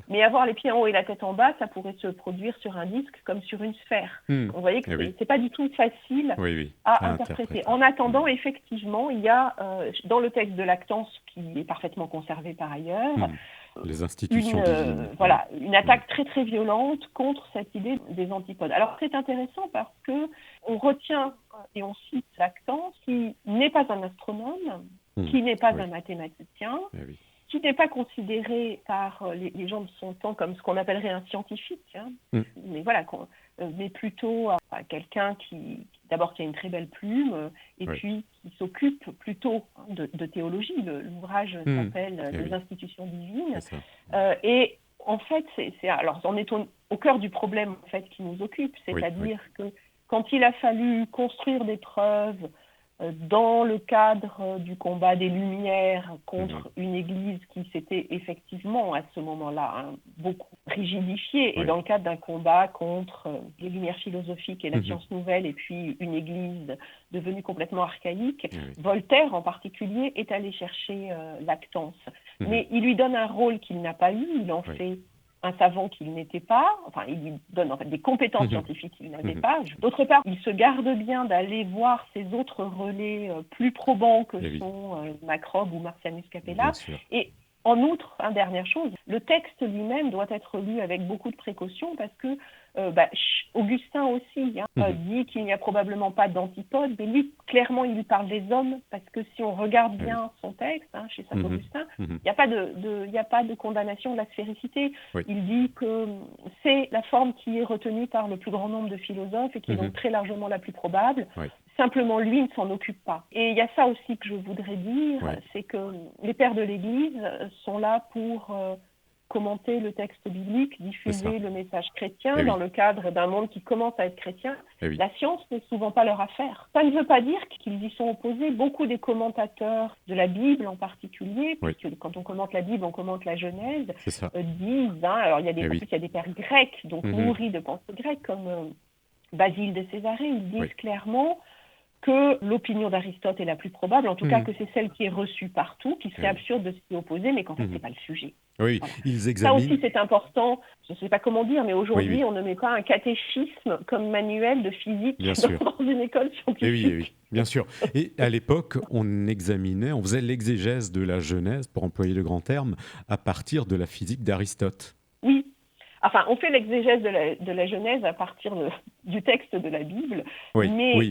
Mais avoir les pieds en haut et la tête en bas, ça pourrait se produire sur un disque comme sur une sphère. Vous voyez que c'est pas du tout facile à interpréter. En attendant, effectivement, il y a dans le texte de Lactance, qui est parfaitement conservé par ailleurs, les institutions divines. Une attaque très très violente contre cette idée des antipodes. Alors c'est intéressant parce que on retient et on cite Lactance, qui n'est pas un astronome, qui n'est pas un mathématicien, qui n'est pas considéré par les gens de son temps comme ce qu'on appellerait un scientifique, mais voilà, mais plutôt quelqu'un qui d'abord qui a une très belle plume et puis qui s'occupe plutôt de théologie. L'ouvrage s'appelle Les institutions divines. Et en fait, alors on est au cœur du problème en fait qui nous occupe, c'est-à-dire que quand il a fallu construire des preuves dans le cadre du combat des Lumières contre une Église qui s'était effectivement à ce moment-là beaucoup rigidifiée, et dans le cadre d'un combat contre les Lumières philosophiques et la science nouvelle, et puis une Église devenue complètement archaïque, Voltaire en particulier est allé chercher Lactance. Mais il lui donne un rôle qu'il n'a pas eu, il en fait un savant qu'il n'était pas, enfin il lui donne en fait des compétences scientifiques qu'il n'avait pas. D'autre part, il se garde bien d'aller voir ces autres relais plus probants que sont Macrobe ou Marcianus Capella. Et en outre, dernière chose, le texte lui-même doit être lu avec beaucoup de précaution parce que Augustin aussi dit qu'il n'y a probablement pas d'antipode, mais lui, clairement, il lui parle des hommes, parce que si on regarde bien son texte, chez saint Augustin, il n'y a pas de condamnation de la sphéricité. Il dit que c'est la forme qui est retenue par le plus grand nombre de philosophes et qui est donc très largement la plus probable. Simplement, lui ne s'en occupe pas. Et il y a ça aussi que je voudrais dire, c'est que les pères de l'Église sont là pour commenter le texte biblique, diffuser le message chrétien Eh dans oui. le cadre d'un monde qui commence à être chrétien. Eh oui. La science n'est souvent pas leur affaire. Ça ne veut pas dire qu'ils y sont opposés. Beaucoup des commentateurs de la Bible en particulier, Oui. puisque quand on commente la Bible, on commente la Genèse, C'est ça. disent, alors il y a Eh oui. en plus il y a des pères grecs, donc nourris de pensée grecque, comme Basile de Césarée, ils disent clairement que l'opinion d'Aristote est la plus probable, en tout cas que c'est celle qui est reçue partout, qu'il serait absurde de s'y opposer, mais qu'en fait, c'est pas le sujet. Oui, Voilà. ils Ça examinent. aussi, c'est important. Je ne sais pas comment dire, mais aujourd'hui, Oui. on ne met pas un catéchisme comme manuel de physique Bien sûr. dans une école scientifique. Oui, bien sûr. Et à l'époque, on faisait l'exégèse de la Genèse, pour employer le grand terme, à partir de la physique d'Aristote. Oui. Enfin, on fait l'exégèse de la Genèse à partir du texte de la Bible, mais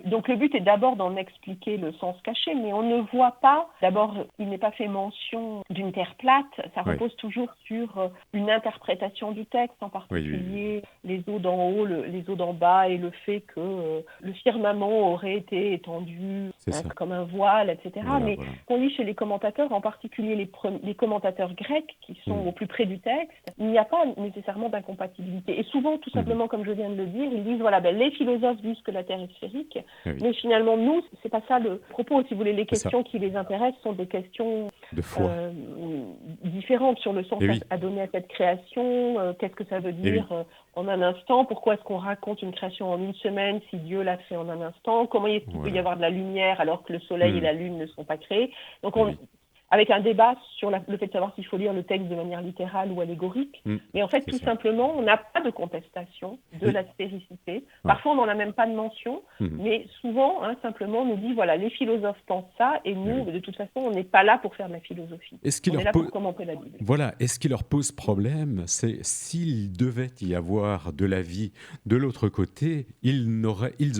donc le but est d'abord d'en expliquer le sens caché, mais on ne voit pas, d'abord, il n'est pas fait mention d'une terre plate, ça repose toujours sur une interprétation du texte, en particulier les eaux d'en haut, les eaux d'en bas, et le fait que le firmament aurait été étendu comme un voile, etc. Mais qu'on lit chez les commentateurs, en particulier les commentateurs grecs, qui sont au plus près du texte, il n'y a pas nécessairement d'incompatibilité. Et souvent, tout simplement, comme je viens de le dire, ils disent, voilà, les philosophes disent que la Terre est sphérique, mais finalement, nous, c'est pas ça le propos. Si vous voulez, les questions qui les intéressent sont des questions de foi. Différentes sur le sens à donner à cette création, qu'est-ce que ça veut dire en un instant, pourquoi est-ce qu'on raconte une création en une semaine si Dieu l'a fait en un instant, comment est-ce qu'il peut y avoir de la lumière alors que le soleil et la lune ne sont pas créés. Donc avec un débat sur le fait de savoir s'il faut lire le texte de manière littérale ou allégorique. Mais en fait, tout simplement, on n'a pas de contestation de la spéricité. Parfois, on n'en a même pas de mention, mais souvent, simplement, on nous dit, voilà, les philosophes pensent ça, et nous, de toute façon, on n'est pas là pour faire de la philosophie. On est là pour commenter la Bible. Voilà. Et ce qui leur pose problème, c'est s'il devait y avoir de la vie de l'autre côté, ils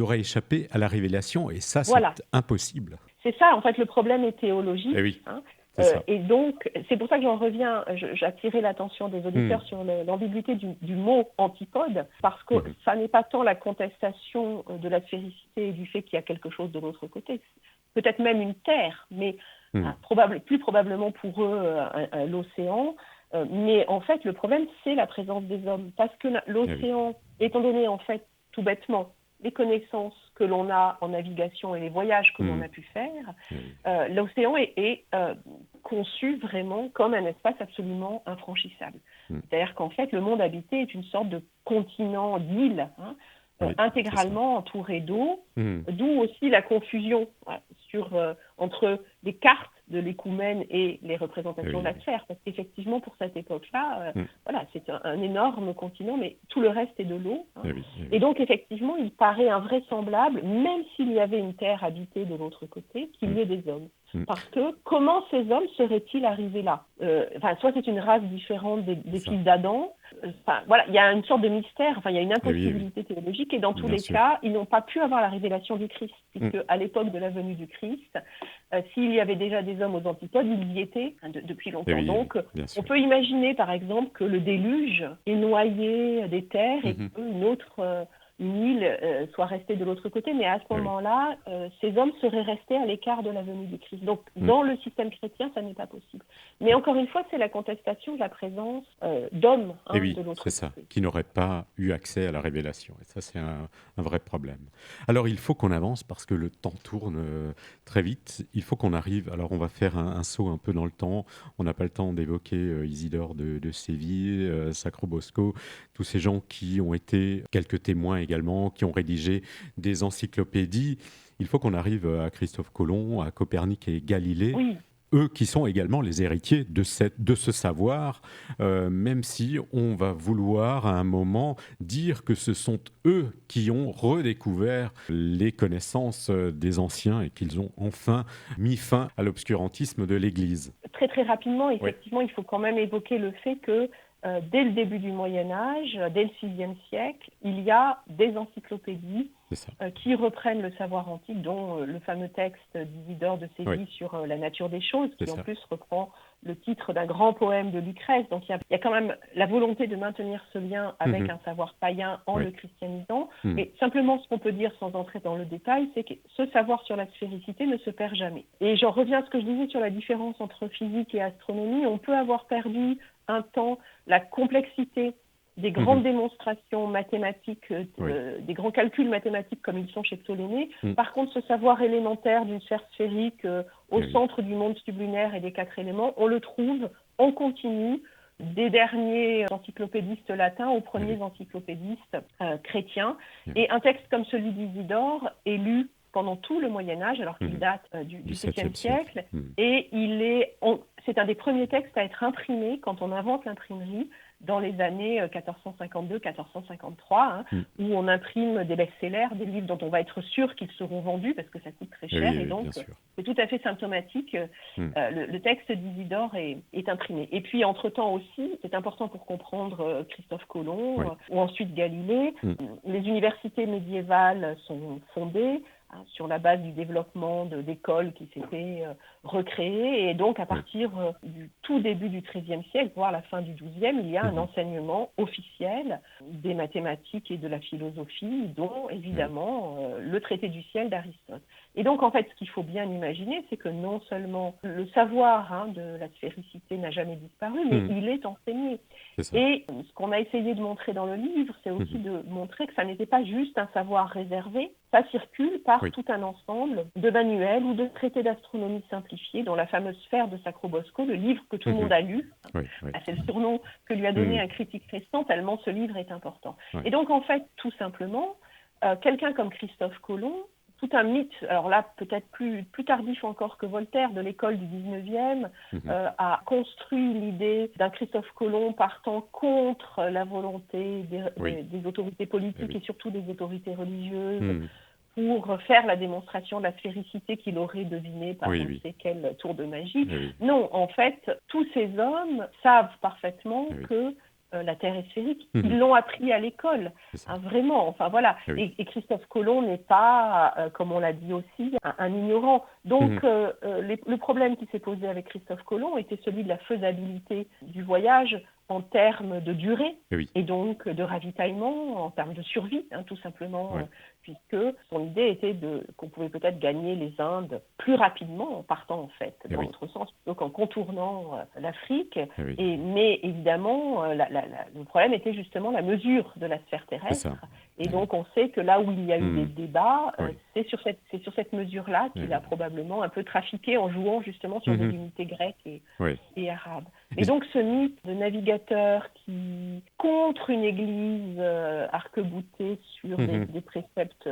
auraient échappé à la révélation, et ça, c'est impossible. C'est ça, en fait, le problème est théologique. Et donc, c'est pour ça que j'en reviens, j'attirais l'attention des auditeurs sur l'ambiguïté du mot antipode, parce que ça n'est pas tant la contestation de la sphéricité et du fait qu'il y a quelque chose de l'autre côté, peut-être même une terre, mais plus probablement pour eux l'océan. Mais en fait, le problème, c'est la présence des hommes, parce que l'océan, étant donné, en fait, tout bêtement, les connaissances que l'on a en navigation et les voyages que l'on a pu faire, l'océan est conçu vraiment comme un espace absolument infranchissable. C'est-à-dire qu'en fait, le monde habité est une sorte de continent d'îles, intégralement entouré d'eau, d'où aussi la confusion entre les cartes de l'écoumène et les représentations de la sphère, parce qu'effectivement, pour cette époque-là, voilà, c'est un énorme continent, mais tout le reste est de l'eau. Et donc, effectivement, il paraît invraisemblable, même s'il y avait une terre habitée de l'autre côté, qu'il y ait des hommes. Parce que comment ces hommes seraient-ils arrivés là ? Soit c'est une race différente des fils d'Adam, voilà, il y a une sorte de mystère, il y a une impossibilité théologique, et dans tous les cas, ils n'ont pas pu avoir la révélation du Christ, puisque à l'époque de la venue du Christ, s'il y avait déjà des hommes aux antipodes, ils y étaient depuis longtemps. Donc, on peut imaginer, par exemple, que le déluge ait noyé des terres et qu'une autre une île soit restée de l'autre côté, mais à ce moment-là, ces hommes seraient restés à l'écart de la venue du Christ. Donc, dans le système chrétien, ça n'est pas possible. Mais encore une fois, c'est la contestation de la présence d'hommes de l'autre côté. C'est ça, qui n'auraient pas eu accès à la révélation. Et ça, c'est un vrai problème. Alors, il faut qu'on avance parce que le temps tourne très vite. Il faut qu'on arrive. Alors, on va faire un saut un peu dans le temps. On n'a pas le temps d'évoquer Isidore de Séville, Sacro Bosco, tous ces gens qui ont été quelques témoins également, qui ont rédigé des encyclopédies. Il faut qu'on arrive à Christophe Colomb, à Copernic et Galilée. Eux qui sont également les héritiers de ce savoir, même si on va vouloir à un moment dire que ce sont eux qui ont redécouvert les connaissances des anciens et qu'ils ont enfin mis fin à l'obscurantisme de l'Église. Très très rapidement, effectivement, il faut quand même évoquer le fait que dès le début du Moyen-Âge, dès le VIe siècle, il y a des encyclopédies c'est ça. qui reprennent le savoir antique, dont le fameux texte d'Isidore de Séville Oui, sur la nature des choses, c'est qui en ça. plus reprend le titre d'un grand poème de Lucrèce. Donc il y a quand même la volonté de maintenir ce lien avec Mhm. un savoir païen en Oui. le christianisant. Mhm. Mais simplement, ce qu'on peut dire sans entrer dans le détail, c'est que ce savoir sur la sphéricité ne se perd jamais. Et j'en reviens à ce que je disais sur la différence entre physique et astronomie. On peut avoir perdu un temps la complexité des grandes Mhm. démonstrations mathématiques, Oui. des grands calculs mathématiques comme ils sont chez Ptolémée. Mhm. Par contre, ce savoir élémentaire d'une sphère sphérique au Eh oui. centre du monde sublunaire et des 4 éléments, on le trouve en continu des derniers encyclopédistes latins aux Eh oui. premiers encyclopédistes chrétiens. Eh oui. Et un texte comme celui d'Isidore est lu pendant tout le Moyen-Âge, alors qu'il Mhm. date du Du 7e 7e siècle. siècle, Mhm. et c'est un des premiers textes à être imprimé quand on invente l'imprimerie dans les années 1452-1453, Mhm. où on imprime des best-sellers, des livres dont on va être sûr qu'ils seront vendus parce que ça coûte très Eh cher, oui, et oui, donc bien sûr. c'est tout à fait symptomatique. Mhm. Le texte d'Isidore est imprimé. Et puis, entre-temps aussi, c'est important pour comprendre Christophe Colomb Oui. ou ensuite Galilée, Mhm. les universités médiévales sont fondées sur la base du développement d'écoles qui s'étaient recréées. Et donc, à Oui. partir du tout début du XIIIe siècle, voire la fin du XIIe, il y a un Mhm. enseignement officiel des mathématiques et de la philosophie, dont Eh oui. évidemment le traité du ciel d'Aristote. Et donc, en fait, ce qu'il faut bien imaginer, c'est que non seulement le savoir de la sphéricité n'a jamais disparu, mais Mhm. il est enseigné. C'est ça. Et ce qu'on a essayé de montrer dans le livre, c'est aussi Mhm. de montrer que ça n'était pas juste un savoir réservé, ça circule par Oui. tout un ensemble de manuels ou de traités d'astronomie simplifiés, dont la fameuse sphère de Sacro Bosco, le livre que tout le Mhm. monde a lu. Oui. Oui. C'est le surnom que lui a donné Mhm. un critique récent, tellement ce livre est important. Oui. Et donc, en fait, tout simplement, quelqu'un comme Christophe Colomb, tout un mythe, alors là, peut-être plus tardif encore que Voltaire, de l'école du 19e, Mhm. a construit l'idée d'un Christophe Colomb partant contre la volonté Oui. des autorités politiques Eh oui. et surtout des autorités religieuses Mhm. pour faire la démonstration de la sphéricité qu'il aurait devinée par Oui, on ne oui. sait quel tour de magie. Eh oui. Non, en fait, tous ces hommes savent parfaitement Eh oui. que la Terre est sphérique. Mhm. Ils l'ont appris à l'école, C'est ça. vraiment. Enfin voilà. Eh oui. Et Christophe Colomb n'est pas, comme on l'a dit aussi, un ignorant. Donc Mhm. le problème qui s'est posé avec Christophe Colomb était celui de la faisabilité du voyage en termes de durée Eh oui. et donc de ravitaillement, en termes de survie, tout simplement, Ouais. puisque son idée était qu'on pouvait peut-être gagner les Indes plus rapidement en partant en fait Eh dans oui. l'autre sens plutôt qu'en contournant l'Afrique. Eh oui. Mais évidemment, le problème était justement la mesure de la sphère C'est terrestre. ça. Et Eh oui. donc on sait que là où il y a eu des Mhm. débats, Oui. c'est sur cette mesure-là Eh qu'il oui. a probablement un peu trafiqué en jouant justement sur des Mhm. unités grecques Oui. et arabes. Et Et donc ce mythe de navigateur qui, contre une église arc-boutée sur Mhm. des préceptes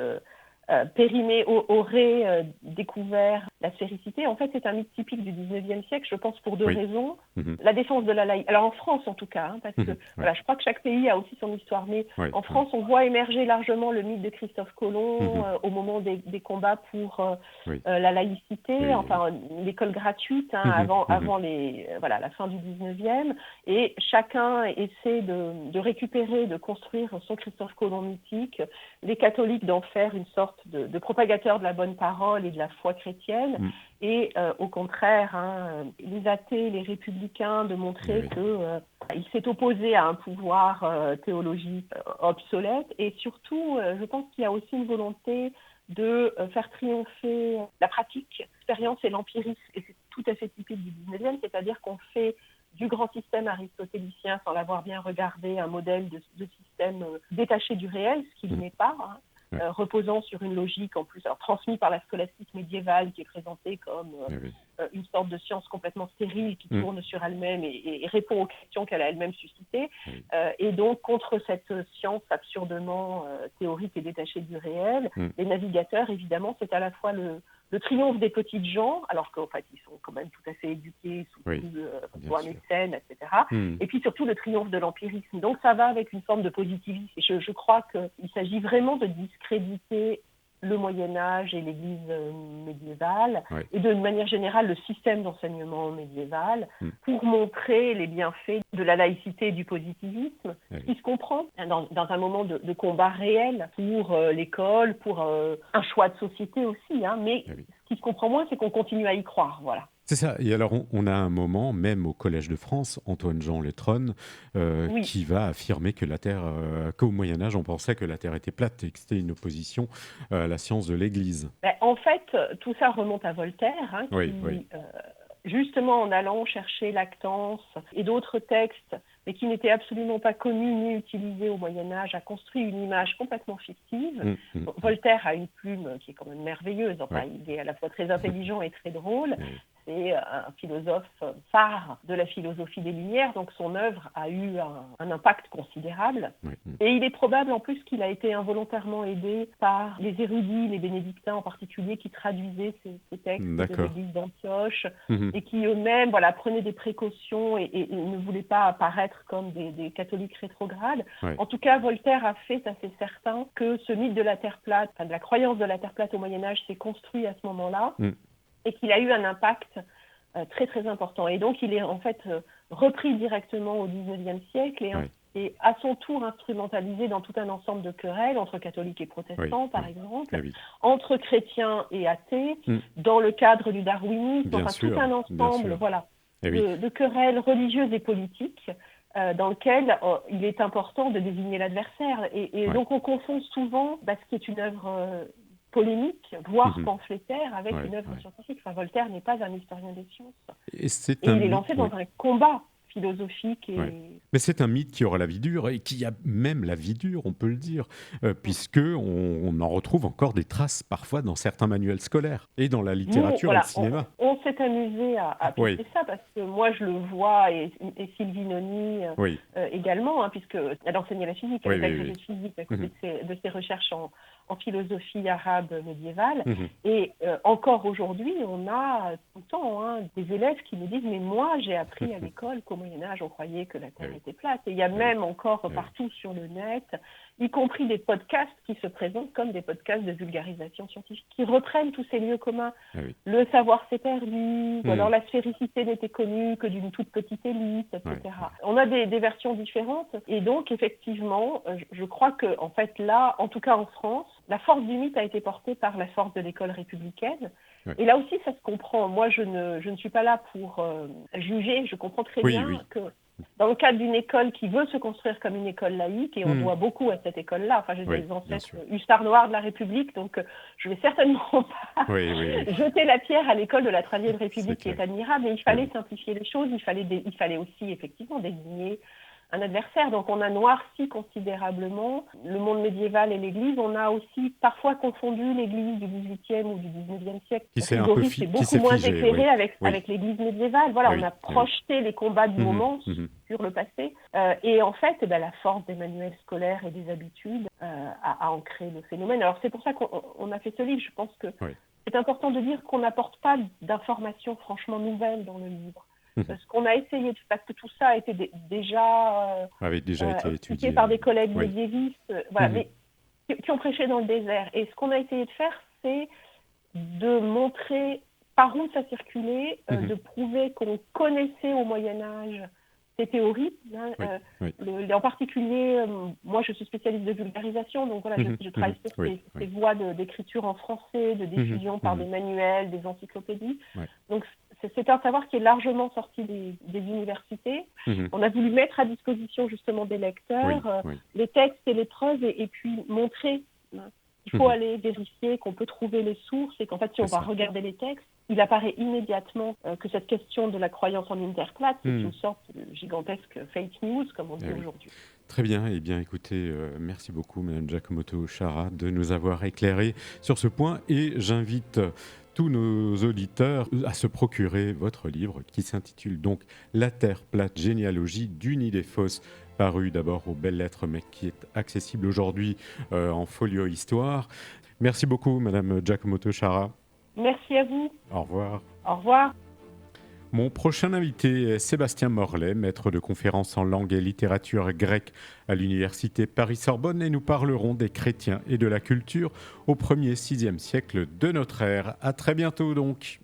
périmés, aurait découvert la sphéricité, en fait c'est un mythe typique du 19e siècle, je pense pour deux Oui. raisons. Mhm. La défense de la laïcité, alors en France en tout cas, parce que Mhm. Ouais. voilà, je crois que chaque pays a aussi son histoire, mais Ouais. en France on voit émerger largement le mythe de Christophe Colomb Mhm. au moment des combats pour Oui. la laïcité, Oui. enfin l'école gratuite Mhm. avant la fin du 19e, et chacun essaie de récupérer, de construire son Christophe Colomb mythique, les catholiques d'en faire une sorte de propagateurs de la bonne parole et de la foi chrétienne, Mhm. et au contraire, les athées, les républicains, de montrer Oui. qu'il s'est opposé à un pouvoir théologique obsolète, et surtout, je pense qu'il y a aussi une volonté de faire triompher la pratique, l'expérience et l'empirisme, et c'est tout à fait typique du 19e, c'est-à-dire qu'on fait du grand système aristotélicien, sans l'avoir bien regardé, un modèle de système détaché du réel, ce qu'il Mhm. n'est pas, Ouais. reposant sur une logique en plus, alors transmise par la scolastique médiévale, qui est présentée comme Eh oui. une sorte de science complètement stérile qui Mhm. tourne sur elle-même et répond aux questions qu'elle a elle-même suscitées. Eh oui. Et donc, contre cette science absurdement théorique et détachée du réel, Mhm. les navigateurs, évidemment, c'est à la fois le triomphe des petites gens, alors qu'en fait, ils sont quand même tout à fait éduqués, Oui, sous bien voie sûr. mécène, etc. Mhm. Et puis surtout le triomphe de l'empirisme. Donc ça va avec une forme de positivisme. Et je crois qu'il s'agit vraiment de discréditer le Moyen-Âge et l'Église médiévale, Ouais. et de manière générale le système d'enseignement médiéval, pour montrer les bienfaits de la laïcité et du positivisme, Ouais. qui se comprend dans un moment de combat réel pour l'école, pour un choix de société aussi, mais Ouais, oui. ce qui se comprend moins, c'est qu'on continue à y croire, voilà. C'est ça. Et alors, on a un moment, même au Collège de France, Antoine-Jean Letronne, Oui. qui va affirmer que la Terre, qu'au Moyen-Âge, on pensait que la Terre était plate et que c'était une opposition à la science de l'Église. En fait, tout ça remonte à Voltaire, Oui, qui, oui. justement en allant chercher Lactance et d'autres textes, mais qui n'étaient absolument pas connus ni utilisés au Moyen-Âge, a construit une image complètement fictive. Voltaire a une plume qui est quand même merveilleuse. Enfin, Ouais. il est à la fois très intelligent et très drôle. Oui. C'est un philosophe phare de la philosophie des Lumières, donc son œuvre a eu un impact considérable. Oui. Et il est probable en plus qu'il a été involontairement aidé par les érudits, les bénédictins en particulier, qui traduisaient ces textes de l'église d'Antioche et qui eux-mêmes prenaient des précautions et ne voulaient pas apparaître comme des catholiques rétrogrades. Ouais. En tout cas, Voltaire a fait, ça c'est certain, que ce mythe de la Terre plate, de la croyance de la Terre plate au Moyen-Âge s'est construit à ce moment-là. Et qu'il a eu un impact très très important. Et donc il est en fait repris directement au XIXe siècle et à son tour instrumentalisé dans tout un ensemble de querelles entre catholiques et protestants, par exemple, entre chrétiens et athées, dans le cadre du darwinisme, tout un ensemble de querelles religieuses et politiques dans lequel il est important de désigner l'adversaire. Et donc on confond souvent ce qui est une œuvre polémique, voire pamphlétaire, avec une œuvre scientifique. Enfin, Voltaire n'est pas un historien des sciences. Et il est lancé dans un combat philosophique. Mais c'est un mythe qui aura la vie dure et qui a même la vie dure, on peut le dire, puisqu'on en retrouve encore des traces parfois dans certains manuels scolaires et dans la littérature et le cinéma. On s'est amusé à pister ça parce que moi je le vois et Sylvie Noni également, puisque elle enseignait la physique, elle est agrégée de physique à côté de ses recherches en philosophie arabe médiévale. Et encore aujourd'hui, on a tout le temps des élèves qui nous disent « Mais moi, j'ai appris à l'école qu'au Moyen-Âge, on croyait que la Terre était plate. » Et il y a même encore partout sur le net, y compris des podcasts qui se présentent comme des podcasts de vulgarisation scientifique, qui reprennent tous ces lieux communs. Le savoir s'est perdu, ou alors la sphéricité n'était connue que d'une toute petite élite, etc. On a des versions différentes. Et donc, effectivement, je crois que, en fait, là, en tout cas en France, la force du mythe a été portée par la force de l'école républicaine. Et là aussi, ça se comprend. Moi, je ne suis pas là pour juger. Je comprends très bien que dans le cadre d'une école qui veut se construire comme une école laïque, et on doit beaucoup à cette école-là. Enfin, j'ai des ancêtres hussards noirs de la République, donc je ne vais certainement pas jeter la pierre à l'école de la Troisième République, qui est admirable. Mais il fallait simplifier les choses. Il fallait aussi, effectivement, désigner un adversaire. Donc on a noirci considérablement le monde médiéval et l'Église. On a aussi parfois confondu l'Église du XVIIIe ou du XIXe siècle. Qui s'est un peu c'est beaucoup moins éclairé avec l'Église médiévale. Voilà, on a projeté les combats du moment sur le passé. Et en fait, la force des manuels scolaires et des habitudes a ancré le phénomène. Alors c'est pour ça qu'on a fait ce livre. Je pense que c'est important de dire qu'on n'apporte pas d'informations franchement nouvelles dans le livre. Ce qu'on a essayé de faire, parce que tout ça a été déjà été étudié par des collègues médiévistes, mais qui ont prêché dans le désert. Et ce qu'on a essayé de faire, c'est de montrer par où ça circulait, de prouver qu'on connaissait au Moyen-Âge ces théories. En particulier, moi je suis spécialiste de vulgarisation, donc voilà, je travaille sur ces voies d'écriture en français, de diffusion par des manuels, des encyclopédies. Donc c'est un savoir qui est largement sorti des universités. On a voulu mettre à disposition justement des lecteurs les textes et les preuves et puis montrer qu'il faut aller vérifier, qu'on peut trouver les sources et qu'en fait si on va regarder les textes, il apparaît immédiatement que cette question de la croyance en une terre plate, c'est une sorte de gigantesque fake news, comme on dit aujourd'hui. Très bien. Eh bien, écoutez, merci beaucoup, Mme Giacomoto Chara, de nous avoir éclairé sur ce point. Et j'invite tous nos auditeurs à se procurer votre livre qui s'intitule donc La Terre plate, généalogie d'une idée fausse, paru d'abord aux Belles Lettres, mais qui est accessible aujourd'hui en folio Histoire. Merci beaucoup, Mme Giacomoto Chara. Merci à vous. Au revoir. Au revoir. Mon prochain invité est Sébastien Morlet, maître de conférences en langue et littérature grecque à l'université Paris-Sorbonne, et nous parlerons des chrétiens et de la culture au 1er-6e siècle de notre ère. À très bientôt donc.